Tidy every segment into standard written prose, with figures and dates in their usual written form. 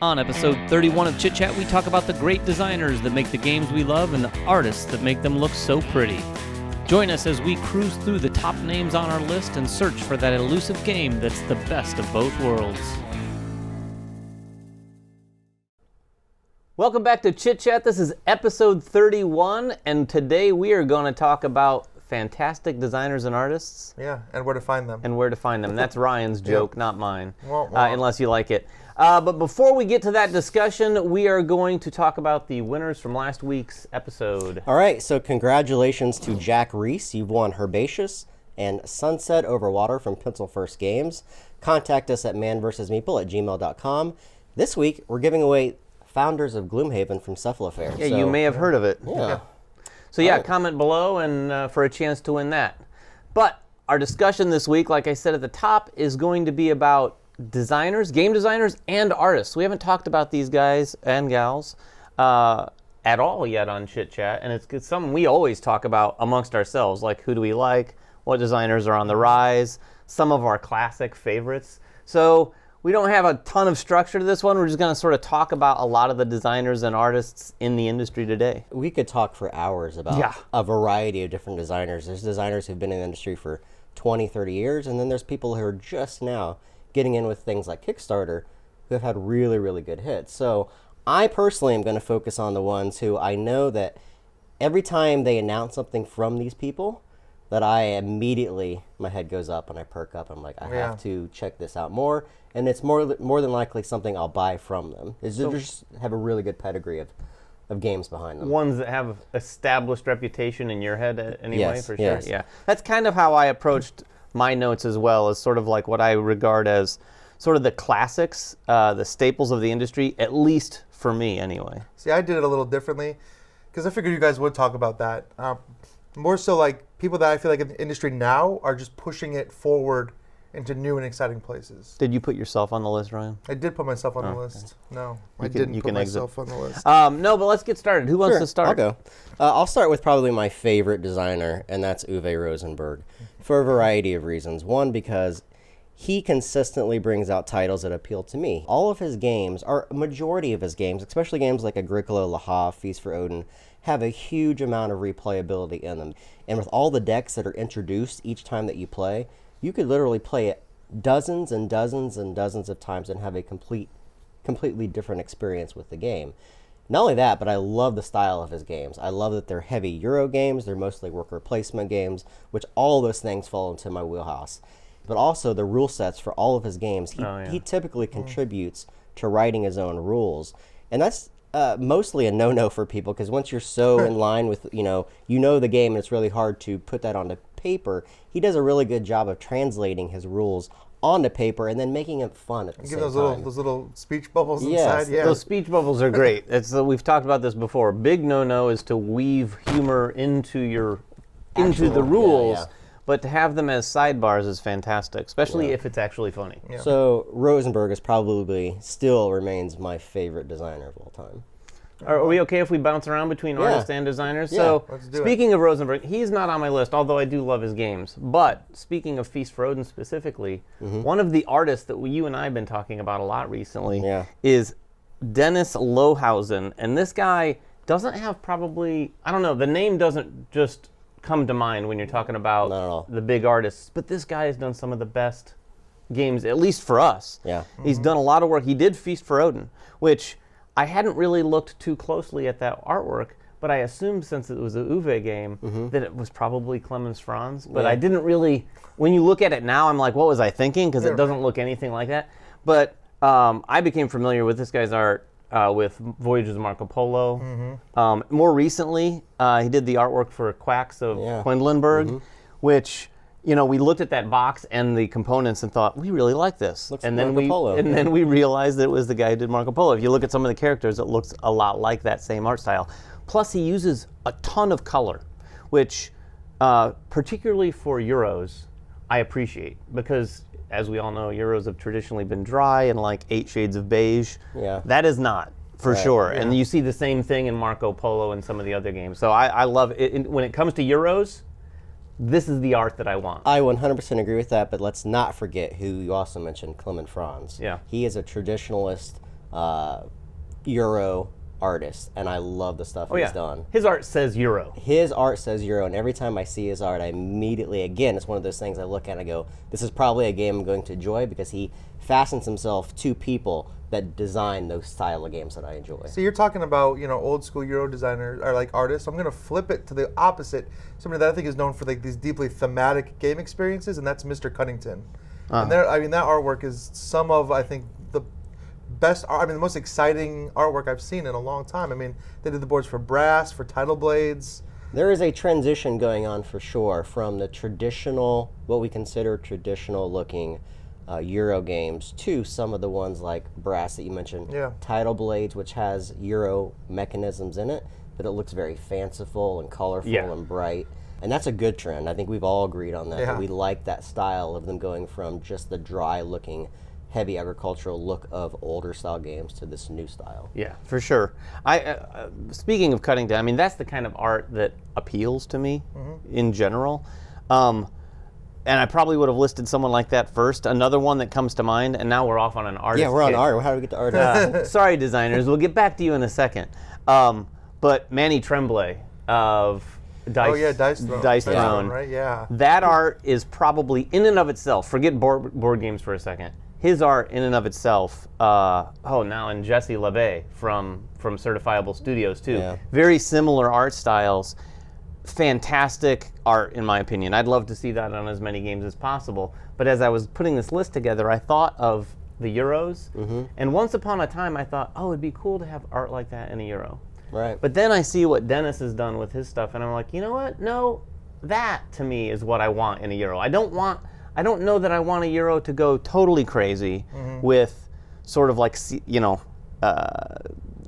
On episode 31 of Chit Chat, we talk about the great designers that make the games we love and the artists that make them look so pretty. Join us as we cruise through the top names on our list and search for that elusive game that's the best of both worlds. Welcome back to Chit Chat. This is episode 31, and today we are going to talk about fantastic designers and artists. Yeah, and where to find them. That's Ryan's joke, not mine, Wah, wah. unless you like it. But before we get to that discussion, we are going to talk about the winners from last week's episode. All right, so congratulations to Jack Reese. You've won Herbaceous and Sunset Over Water from Pencil First Games. Contact us at manvsmeeple@gmail.com. This week, we're giving away Founders of Gloomhaven from Cephalofair. Yeah, you may have heard of it. Yeah. So yeah, comment below and for a chance to win that. But our discussion this week, like I said at the top, is going to be about designers, game designers, and artists. We haven't talked about these guys and gals at all yet on Chit Chat, and it's something we always talk about amongst ourselves, like who do we like, what designers are on the rise, some of our classic favorites. So we don't have a ton of structure to this one. We're just going to sort of talk about a lot of the designers and artists in the industry today. We could talk for hours about a variety of different designers. There's designers who've been in the industry for 20, 30 years, and then there's people who are just now getting in with things like Kickstarter who have had really, really good hits. So I personally am going to focus on the ones who I know that every time they announce something from these people, that I immediately, my head goes up and I perk up. I'm like, I have to check this out more. And it's more than likely something I'll buy from them. They just have a really good pedigree of games behind them. Ones that have established reputation in your head anyway, Yes, for sure. yes. Yeah, that's kind of how I approached my notes as well, as sort of like what I regard as sort of the classics, the staples of the industry, at least for me anyway. See, I did it a little differently because I figured you guys would talk about that. More so like people that I feel like in the industry now are just pushing it forward into new and exciting places. Did you put yourself on the list, Ryan? I did put myself on the list. No, I didn't put myself on the list. No, but let's get started. Who wants to start? I'll go. I'll start with probably my favorite designer, and that's Uwe Rosenberg, for a variety of reasons. One, because he consistently brings out titles that appeal to me. All of his games, or a majority of his games, especially games like Agricola, Le Havre, Feast for Odin, have a huge amount of replayability in them. And with all the decks that are introduced each time that you play, you could literally play it dozens and dozens and dozens of times and have a completely different experience with the game. Not only that, but I love the style of his games. I love that they're heavy Euro games. They're mostly worker placement games, which all those things fall into my wheelhouse. But also the rule sets for all of his games. He typically contributes to writing his own rules. And that's mostly a no-no for people, because once you're so in line with, you know the game, and it's really hard to put that onto paper. He does a really good job of translating his rules onto paper and then making it fun at the same time. Those little speech bubbles inside. Yeah, those speech bubbles are great. We've talked about this before. Big no-no is to weave humor into the rules. But to have them as sidebars is fantastic, especially if it's actually funny. Yeah. So Rosenberg is probably still remains my favorite designer of all time. Are we okay if we bounce around between artists and designers? Yeah, so let's do speaking of Rosenberg, he's not on my list, although I do love his games. But speaking of Feast for Odin specifically, one of the artists that you and I have been talking about a lot recently is Dennis Lohausen. And this guy doesn't have the name doesn't just come to mind when you're talking about the big artists, but this guy has done some of the best games, at least for us. Yeah. He's done a lot of work. He did Feast for Odin, which I hadn't really looked too closely at that artwork, but I assumed since it was a Uwe game that it was probably Clemens Franz, but I didn't really, when you look at it now, I'm like, what was I thinking? Because it doesn't look anything like that. But I became familiar with this guy's art with Voyages of Marco Polo. More recently, he did the artwork for Quacks of Quedlinburg, which, we looked at that box and the components and thought, we really like this. And then we realized that it was the guy who did Marco Polo. If you look at some of the characters, it looks a lot like that same art style. Plus, he uses a ton of color, which, particularly for Euros, I appreciate, because as we all know, Euros have traditionally been dry and like 8 shades of beige. Yeah. That is not, for sure. Yeah. And you see the same thing in Marco Polo and some of the other games. So I love it. When it comes to Euros, this is the art that I want. I 100% agree with that, but let's not forget who you also mentioned, Clemens Franz. Yeah. He is a traditionalist Euro artist, and I love the stuff he's done. His art says Euro. His art says Euro, and every time I see his art, I immediately, again, it's one of those things I look at and I go, this is probably a game I'm going to enjoy because he fastens himself to people that design those style of games that I enjoy. So you're talking about, old school Euro designers or like artists. I'm going to flip it to the opposite. Somebody that I think is known for like these deeply thematic game experiences, and that's Mr. Cunnington. And that artwork is some of, I think, the best, the most exciting artwork I've seen in a long time. I mean, they did the boards for Brass, for Title Blades. There is a transition going on for sure from the traditional, what we consider traditional looking Euro games to some of the ones like Brass that you mentioned. Yeah. Title Blades, which has Euro mechanisms in it, but it looks very fanciful and colorful and bright. And that's a good trend. I think we've all agreed on that. That we like that style of them going from just the dry looking, heavy agricultural look of older style games to this new style. Yeah, for sure. Speaking of Cunnington, that's the kind of art that appeals to me in general. And I probably would have listed someone like that first. Another one that comes to mind, and now we're off on an artist. Yeah, we're on art. How do we get to art? Sorry, designers. We'll get back to you in a second. But Manny Tremblay of Dice Throne. Right? Yeah. That art is probably, in and of itself, forget board games for a second. His art, in and of itself, and Jesse LeBay from Certifiable Studios, too. Yeah. Very similar art styles. Fantastic art, in my opinion. I'd love to see that on as many games as possible. But as I was putting this list together, I thought of the Euros. And once upon a time, I thought, it'd be cool to have art like that in a Euro. Right. But then I see what Dennis has done with his stuff, and I'm like, you know what? No, that to me is what I want in a Euro. I don't know that I want a Euro to go totally crazy with sort of like,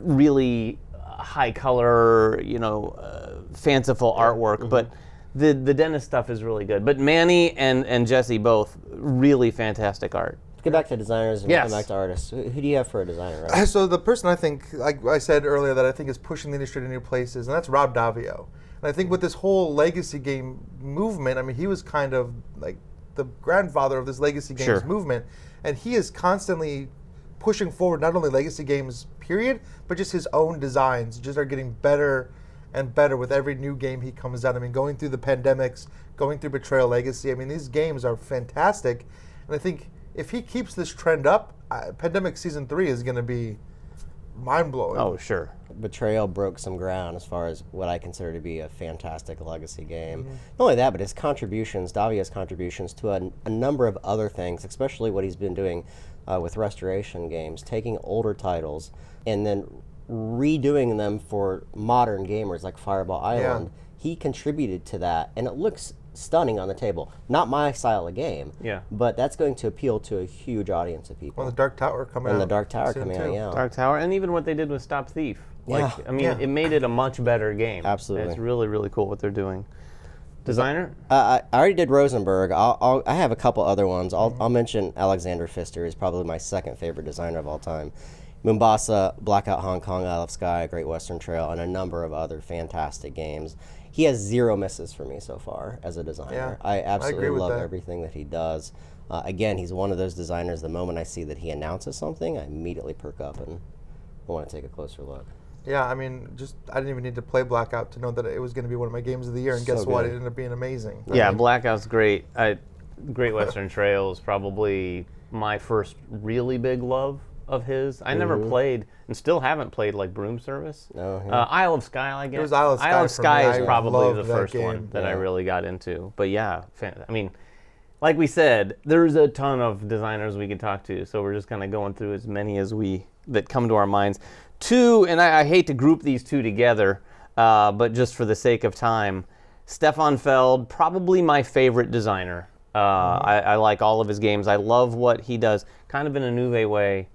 really high color, fanciful artwork. But the Dennis stuff is really good. But Manny and Jesse both really fantastic art. Let's get back to designers and come back to artists. Who do you have for a designer? Right? So the person I think, like I said earlier, that I think is pushing the industry to new places, and that's Rob Daviau. And I think with this whole legacy game movement, he was kind of like the grandfather of this legacy games movement, and he is constantly pushing forward not only legacy games, period, but just his own designs just are getting better and better with every new game he comes out. Going through the pandemics, going through Betrayal Legacy, these games are fantastic, and I think if he keeps this trend up, Pandemic Season 3 is going to be mind-blowing. Oh, sure. Betrayal broke some ground as far as what I consider to be a fantastic legacy game. Not only that, but his contributions, Daviau's contributions to a number of other things, especially what he's been doing with restoration games, taking older titles and then redoing them for modern gamers like Fireball Island. He contributed to that, and it looks stunning on the table. Not my style of game, but that's going to appeal to a huge audience of people. Well, the Dark Tower coming out. Dark Tower coming out, Dark Tower, and even what they did with Stop Thief. It made it a much better game. Absolutely. It's really, really cool what they're doing. Designer? I already did Rosenberg. I have a couple other ones. I'll mention Alexander Pfister is probably my second favorite designer of all time. Mombasa, Blackout Hong Kong, Isle of Skye, Great Western Trail, and a number of other fantastic games. He has zero misses for me so far as a designer. I absolutely love everything that he does. Again, he's one of those designers, the moment I see that he announces something, I immediately perk up and want to take a closer look. Yeah, I didn't even need to play Blackout to know that it was going to be one of my games of the year, and guess what? It ended up being amazing. Yeah, Blackout's great. Great Western Trail is probably my first really big love of his. I never played, and still haven't played, like Broom Service. Isle of Skye, I guess. It was Isle of Skye. Isle of Skye is probably the that first game. one that I really got into. But like we said, there's a ton of designers we could talk to, so we're just kind of going through as many as that come to our minds. Two, and I hate to group these two together, but just for the sake of time, Stefan Feld, probably my favorite designer. I like all of his games. I love what he does, kind of in a Nouveau way,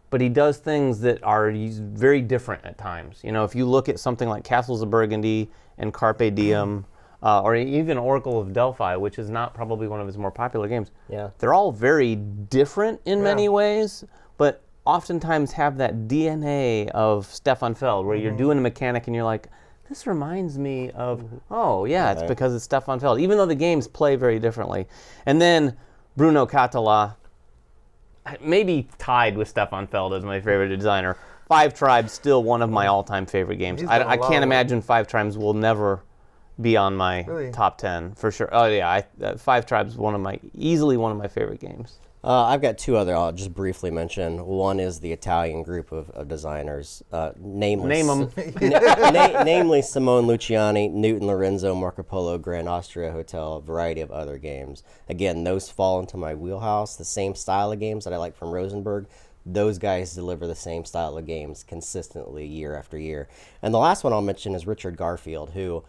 but he does things that are very different at times. If you look at something like Castles of Burgundy and Carpe Diem, or even Oracle of Delphi, which is not probably one of his more popular games, they're all very different in many ways, but oftentimes have that DNA of Stefan Feld, where you're doing a mechanic and you're like, this reminds me of, it's because it's Stefan Feld, even though the games play very differently. And then Bruno Catala, maybe tied with Stefan Feld as my favorite designer. Five Tribes still one of my all-time favorite games. I can't imagine Five Tribes will never be on my top 10 for sure. Oh yeah, Five Tribes easily one of my favorite games. I've got two other I'll just briefly mention. One is the Italian group of designers, namely Name them. namely Simone Luciani, Newton Lorenzo, Marco Polo, Grand Austria Hotel, a variety of other games. Again, those fall into my wheelhouse. The same style of games that I like from Rosenberg, those guys deliver the same style of games consistently year after year. And the last one I'll mention is Richard Garfield, who...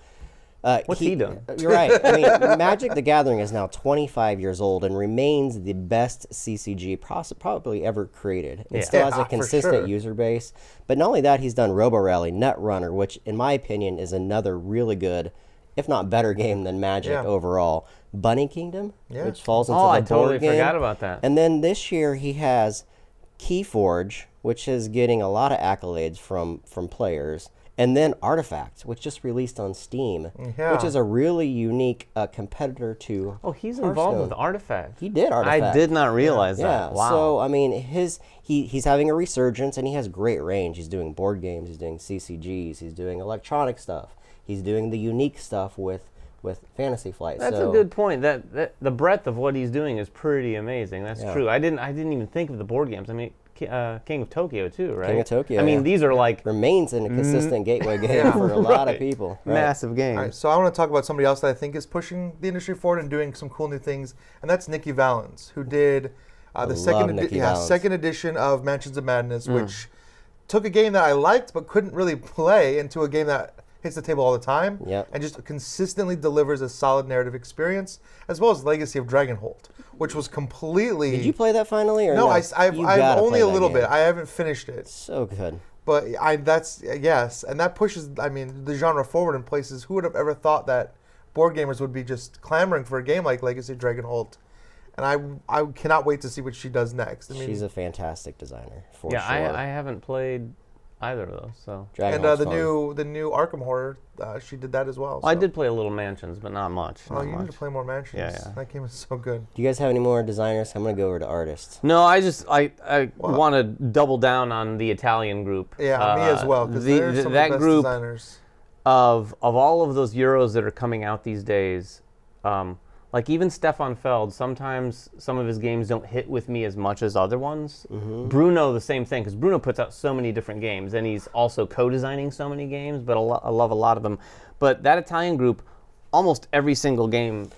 What's he done? You're right. I mean, Magic the Gathering is now 25 years old and remains the best CCG probably ever created. It still has a consistent user base. But not only that, he's done Robo Rally, Netrunner, which in my opinion is another really good, if not better game than Magic overall. Bunny Kingdom, which falls into the board game. Oh, I totally forgot about that. And then this year he has Keyforge, which is getting a lot of accolades from players. And then Artifact, which just released on Steam, which is a really unique competitor to Oh, he's involved with Artifact. He did Artifact. I did not realize that. Yeah. Wow. So, I mean, he's having a resurgence, and he has great range. He's doing board games. He's doing CCGs. He's doing electronic stuff. He's doing the unique stuff with Fantasy Flight. That's a good point. That the breadth of what he's doing is pretty amazing. That's true. I didn't even think of the board games. I mean, King of Tokyo too, right? King of Tokyo. I mean, these are like remains in a consistent gateway game for a lot of people. Right. Massive games. All right, so I want to talk about somebody else that I think is pushing the industry forward and doing some cool new things, and that's Nikki Valens, who did the second edition of Mansions of Madness, which took a game that I liked but couldn't really play into a game that hits the table all the time, and just consistently delivers a solid narrative experience, as well as Legacy of Dragonholt, which was completely... Did you play that finally? Or no, I've only a little bit. I haven't finished it. So good. But and that pushes, I mean, the genre forward in places. Who would have ever thought that board gamers would be just clamoring for a game like Legacy of Dragonholt? And I cannot wait to see what she does next. I mean, she's a fantastic designer, for sure. I haven't played either of those. So and the new Arkham Horror, she did that as well. I did play a little Mansions, but not much. Oh, you need to play more Mansions. Yeah. That game is so good. Do you guys have any more designers? I'm going to go over to artists. No, I want to double down on the Italian group. Yeah, me as well, because they're some of the best group designers. Of all of those Euros that are coming out these days, like even Stefan Feld, sometimes some of his games don't hit with me as much as other ones. Bruno, the same thing, because Bruno puts out so many different games, and he's also co-designing so many games, but I love a lot of them. But that Italian group, almost every single game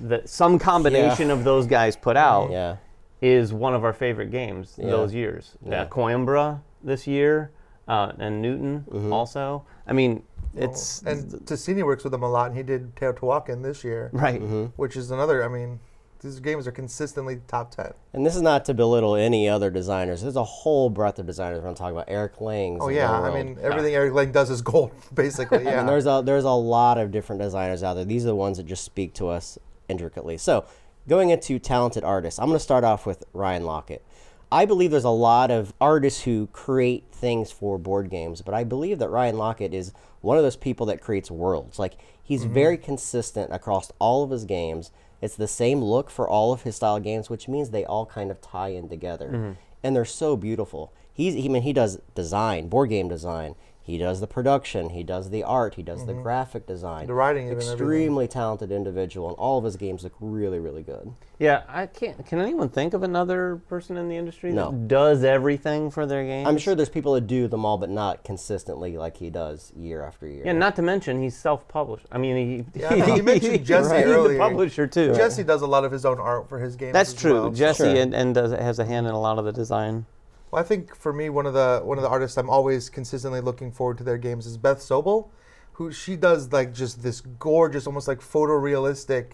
that some combination of those guys put out is one of our favorite games those years. Coimbra this year, and Newton also. I mean, and Tassini works with them a lot, and he did Teotihuacan this year. Right. Which is another, I mean, these games are consistently top 10. And this is not to belittle any other designers. There's a whole breadth of designers we're going to talk about. Eric Lang's. Oh, yeah. I mean, everything Eric Lang does is gold, basically. Yeah. And there's a lot of different designers out there. These are the ones that just speak to us intricately. So, going into talented artists, I'm going to start off with Ryan Lockett. I believe there's a lot of artists who create things for board games, but I believe that Ryan Lockett is one of those people that creates worlds. Like, he's very consistent across all of his games. It's the same look for all of his style games, which means they all kind of tie in together. And they're so beautiful. He does design, board game design. He does the production. He does the art. He does the graphic design. The writing, extremely talented individual, and all of his games look really, really good. Yeah, I can't. Can anyone think of another person in the industry that does everything for their games? I'm sure there's people that do them all, but not consistently like he does year after year. Yeah, not to mention he's self-published. I mean, you mentioned Jesse earlier. He's the publisher too. Jesse does a lot of his own art for his games. That's true. Well, Jesse and has a hand in a lot of the design. Well, I think for me, one of the artists I'm always consistently looking forward to their games is Beth Sobel, who she does like just this gorgeous, almost like photorealistic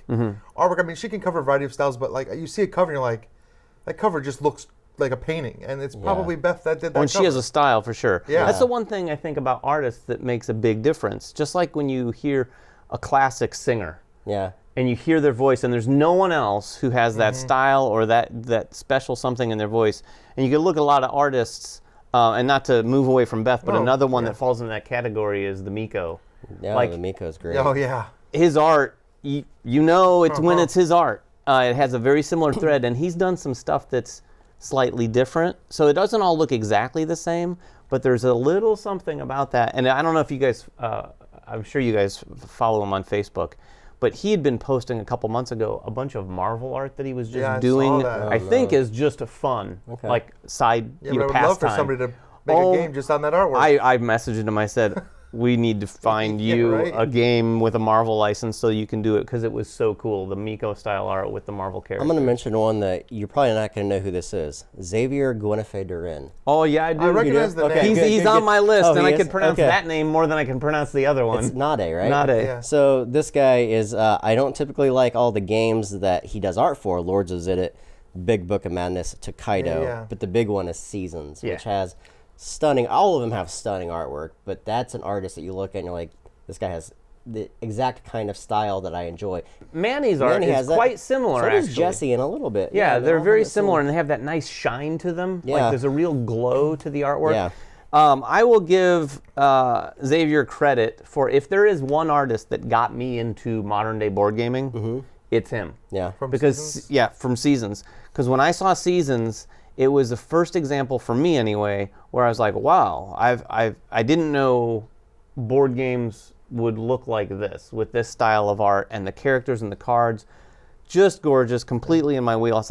artwork. I mean, she can cover a variety of styles, but like you see a cover and you're like, that cover just looks like a painting, and it's probably Beth that did that. And she has a style for sure. Yeah. That's the one thing I think about artists that makes a big difference. Just like when you hear a classic singer. Yeah. And you hear their voice, and there's no one else who has that style or that special something in their voice. And you can look at a lot of artists, and not to move away from Beth, but another one that falls in that category is the Miko. Yeah, like, the Miko's great. Oh, yeah. His art, you know it's when it's his art. It has a very similar thread, and he's done some stuff that's slightly different. So it doesn't all look exactly the same, but there's a little something about that. And I don't know if you guys, I'm sure you guys follow him on Facebook, but he had been posting a couple months ago a bunch of Marvel art that he was just doing. Saw that. I think is just a fun, like side, Yeah, you know, but I would love for pastime. somebody to make a game just on that artwork. I messaged him. I said, we need to find you right. a game with a Marvel license so you can do it, because it was so cool, the Miko style art with the Marvel characters. I'm going to mention one that you're probably not going to know who this is. Xavier Guineffe-Durin. Oh, yeah, I do. I recognize the name. He's on my list, and he I is? can pronounce Okay. that name more than I can pronounce the other one. It's Nade, right? Nade. Yeah. So this guy is, I don't typically like all the games that he does art for, Lords of Zidit, Big Book of Madness, to Kaido, Yeah. but the big one is Seasons, Yeah. which has stunning, all of them have stunning artwork, but that's an artist that you look at and you're like, this guy has the exact kind of style that I enjoy. Manny's art Manny is has that. quite similar, So does actually. Jesse in a little bit. Yeah, they're all very have the same- similar, and they have that nice shine to them. Yeah. Like there's a real glow to the artwork. Yeah. I will give Xavier credit for, if there is one artist that got me into modern day board gaming, it's him. Yeah. From Because Seasons? from Seasons. Because when I saw Seasons, it was the first example for me anyway, where I was like, wow, I didn't know board games would look like this, with this style of art and the characters and the cards. Just gorgeous, completely in my wheelhouse.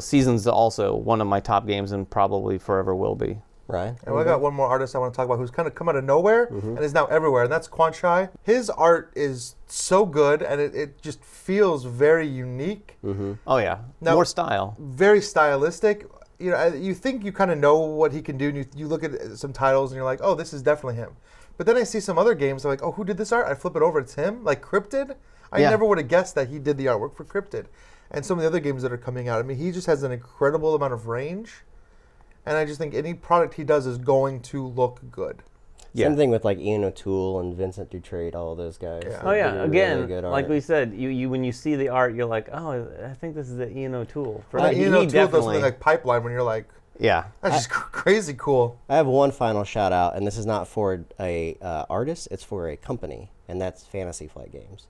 Seasons is also one of my top games and probably forever will be. Right. And I got one more artist I want to talk about who's kind of come out of nowhere and is now everywhere, and that's Quan Chai. His art is so good, and it just feels very unique, Oh yeah, Now- more style. very stylistic. You know, you think you kind of know what he can do, and you look at some titles, and you're like, oh, this is definitely him. But then I see some other games, I'm like, oh, who did this art? I flip it over, it's him, like Cryptid. I Yeah. never would have guessed that he did the artwork for Cryptid. And some of the other games that are coming out, I mean, he just has an incredible amount of range. And I just think any product he does is going to look good. Yeah. Same thing with like Ian O'Toole and Vincent Dutrait, all of those guys. Yeah. Oh They yeah, do again, really good like art. we said, you when you see the art, you're like, oh, I think this is the Ian O'Toole. Ian O'Toole does something like Pipeline when you're like, yeah. that's just crazy cool. I have one final shout out, and this is not for a artist, it's for a company, and that's Fantasy Flight Games.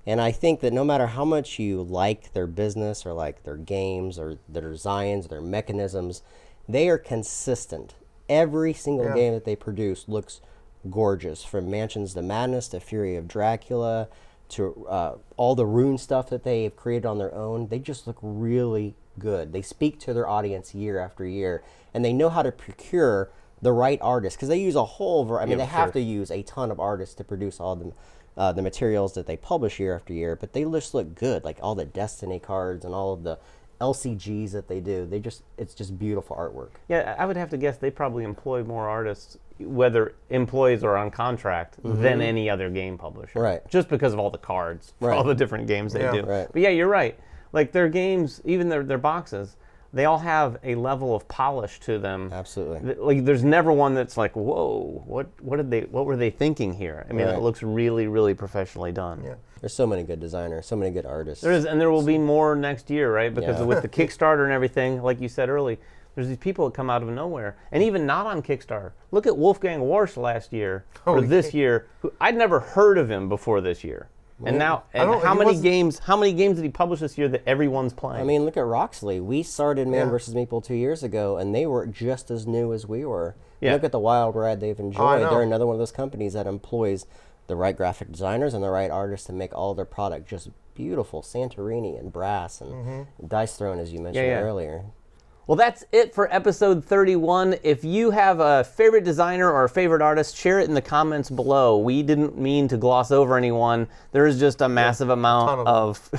And I think that no matter how much you like their business or like their games or their designs, their mechanisms, they are consistent. Every single game that they produce looks gorgeous, from Mansions to Madness to Fury of Dracula to all the rune stuff that they have created on their own. They just look really good. They speak to their audience year after year, and they know how to procure the right artists, because they use a whole variety. I mean, they have to use a ton of artists to produce all the materials that they publish year after year, but they just look good, like all the Destiny cards and all of the LCGs that they do. It's just beautiful artwork. Yeah, I would have to guess they probably employ more artists, whether employees or on contract, than any other game publisher. Right. Just because of all the cards, for all the different games they do. Right. But yeah, you're right. Like their games, even their boxes, they all have a level of polish to them. Absolutely. Like there's never one that's like, whoa, what were they thinking here? I mean, Right. it looks really, really professionally done. Yeah. There's so many good designers, so many good artists. There is, and there will be more next year, right? Because Yeah. with the Kickstarter and everything, like you said early, there's these people that come out of nowhere, and even not on Kickstarter. Look at Wolfgang Warsch last year or this year. Who I'd never heard of him before this year, and now, and how many games did he publish this year that everyone's playing? I mean, look at Roxley. We started Man Yeah. vs. Meeple 2 years ago, and they were just as new as we were. Yeah. Look at the wild ride they've I enjoyed. know. They're another one of those companies that employs the right graphic designers and the right artists to make all their product just beautiful. Santorini and brass and Dice Throne, as you mentioned Yeah. earlier. Well, that's it for episode 31. If you have a favorite designer or a favorite artist, share it in the comments below. We didn't mean to gloss over anyone. There is just a massive amount of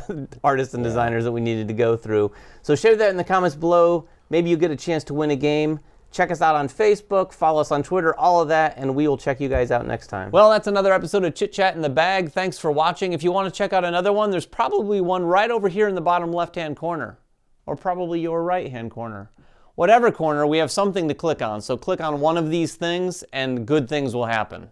artists and designers that we needed to go through. So share that in the comments below. Maybe you get a chance to win a game. Check us out on Facebook, follow us on Twitter, all of that, and we will check you guys out next time. Well, that's another episode of Chit Chat in the Bag. Thanks for watching. If you want to check out another one, there's probably one right over here in the bottom left-hand corner. Or probably your right-hand corner. Whatever corner, we have something to click on. So click on one of these things and good things will happen.